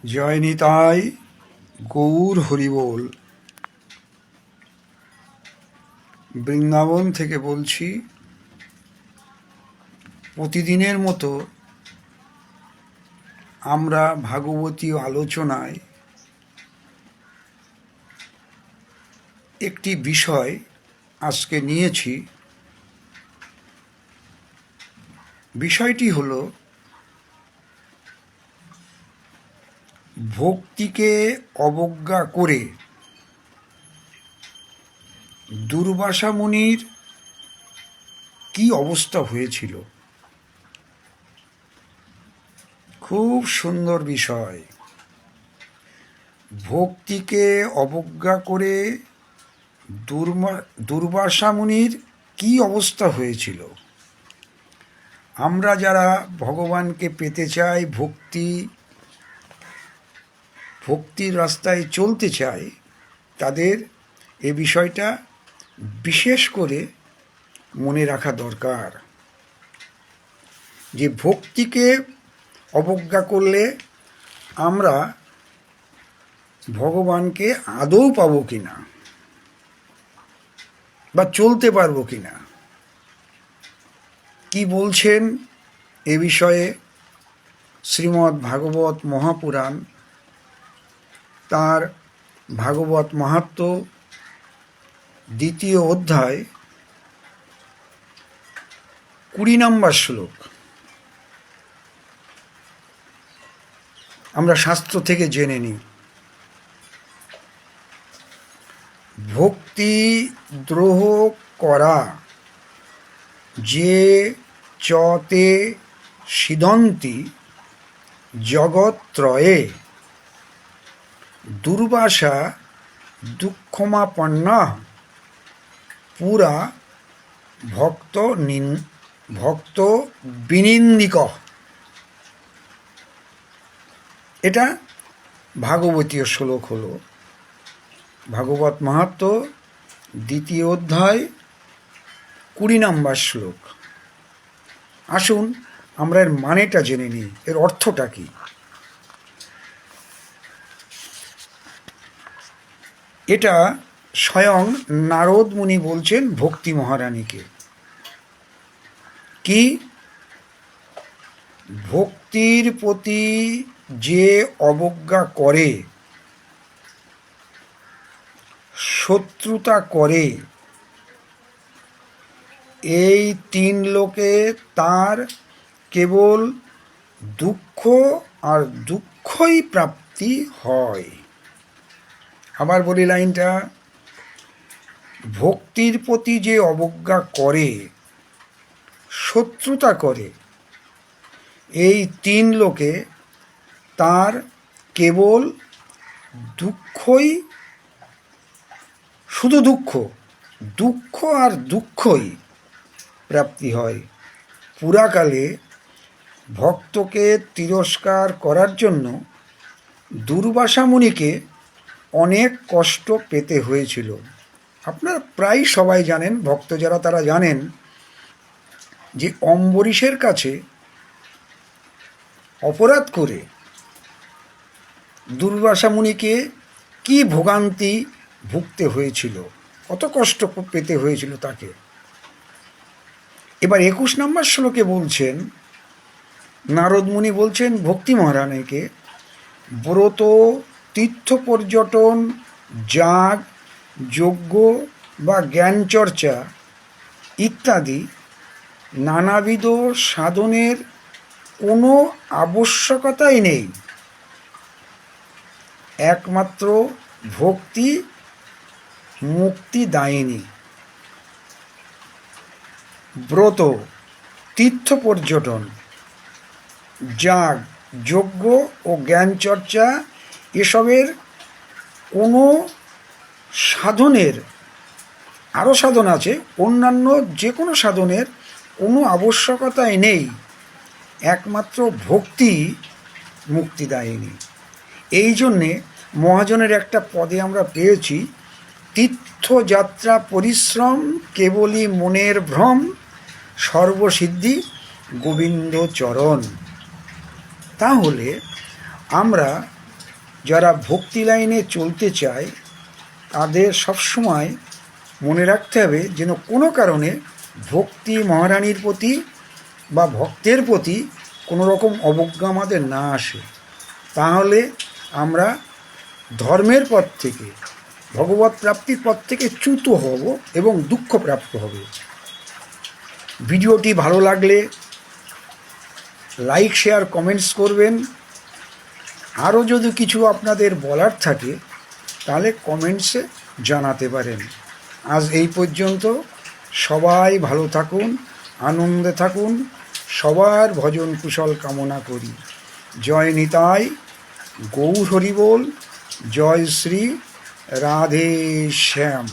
জয় নিতাই গৌর হরিবোল। বৃন্দাবন থেকে বলছি। প্রতিদিনের মতো আমরা ভাগবতীয় আলোচনায় একটি বিষয় আজকে নিয়েছি। বিষয়টি হলো ভক্তিকে অবজ্ঞা করে দুর্বাসা মুনির কি অবস্থা হয়েছিল। খুব সুন্দর বিষয়। ভক্তিকে অবজ্ঞা করে দুর্বাসা মুনির কি অবস্থা হয়েছিল। আমরা যারা ভগবানকে পেতে চাই, ভক্তির রাস্তায় চলতে চাই, তাদের এ বিষয়টা বিশেষ করে মনে রাখা দরকার যে ভক্তিকে অবজ্ঞা করলে আমরা ভগবানকে আদৌ পাবো কিনা বা চলতে পারবো কিনা। কি বলছেন এ বিষয়ে শ্রীমদ্ ভাগবত মহাপুরাণ, তার ভাগবত মাহাত্ম্য 2য় অধ্যায় 20 নম্বর শ্লোক। আমরা শাস্ত্র থেকে জেনে নিই। ভক্তি দ্রোহ করা যে চতে সিদন্তি জগত্রয়ে দুর্বাসা দুঃখমাপন্না পুরা ভক্ত বিনিন্দিক। এটা ভাগবতীয় শ্লোক হলো ভাগবত মাহাত্ম্য 2য় অধ্যায় 20 নম্বর শ্লোক। আসুন আমরা এর মানেটা জেনে নিই, এর অর্থটা কি। এটা স্বয়ং নারদ মুনি বলছেন ভক্তি মহারানীকে। কি? ভক্তির প্রতি যে অবজ্ঞা করে, শত্রুতা করে, এই 3 লোকে তার কেবল দুঃখ আর দুঃখই প্রাপ্তি হয়। আবার বলি লাইনটা। ভক্তির প্রতি যে অবজ্ঞা করে, শত্রুতা করে, এই 3 লোকে তার কেবল দুঃখই, শুধু দুঃখ আর দুঃখই প্রাপ্তি হয়। পুরাকালে ভক্তকে তিরস্কার করার জন্য দুর্বাসা মুনিকে অনেক কষ্ট পেতে হয়েছিল। আপনারা প্রায় সবাই জানেন, ভক্ত যারা তারা জানেন যে অম্বরীশের কাছে অপরাধ করে দুর্বাসা মুনিকে কি ভোগান্তি ভুগতে হয়েছিল, কত কষ্ট পেতে হয়েছিল তাকে। এবার 21 নম্বর শ্লোকে বলছেন, নারদ মুনি বলছেন ভক্তি মহারানীকে, ব্রত, তীর্থ পর্যটন, যাগ, যজ্ঞ বা জ্ঞান চর্চা ইত্যাদি নানাবিধ সাধনের কোনো আবশ্যকতাই নেই। একমাত্র ভক্তি মুক্তিদায়িনী। ব্রত, তীর্থ পর্যটন, যাগ, যজ্ঞ ও জ্ঞান চর্চা এসবের কোনো সাধনের, আরও সাধন আছে, অন্যান্য যে কোনো সাধনের কোনো আবশ্যকতাই নেই। একমাত্র ভক্তি মুক্তিদায়িনী। এই জন্যে মহাজনের একটা পদে আমরা পেয়েছি, তীর্থযাত্রা পরিশ্রম কেবলই মনের ভ্রম, সর্বসিদ্ধি গোবিন্দ চরণ। তাহলে আমরা যারা ভক্তি লাইনে চলতে চায় তাদের সবসময় মনে রাখতে হবে যেন কোনো কারণে ভক্তি মহারানীর প্রতি বা ভক্তের প্রতি কোনো রকম অবজ্ঞা আমাদের না আসে। তাহলে আমরা ধর্মের পথ থেকে, ভগবত প্রাপ্তির পথ থেকে চ্যুত হব এবং দুঃখপ্রাপ্ত হবে। ভিডিওটি ভালো লাগলে লাইক, শেয়ার, কমেন্টস করবেন। আরও যদি কিছু আপনাদের বলার থাকে তাহলে কমেন্টসে জানাতে পারেন। আজ এই পর্যন্ত। সবাই ভালো থাকুন, আনন্দে থাকুন, সবার ভজন কুশল কামনা করি। জয় নিতাই, গৌর হরি বল, জয় শ্রী রাধে শ্যাম।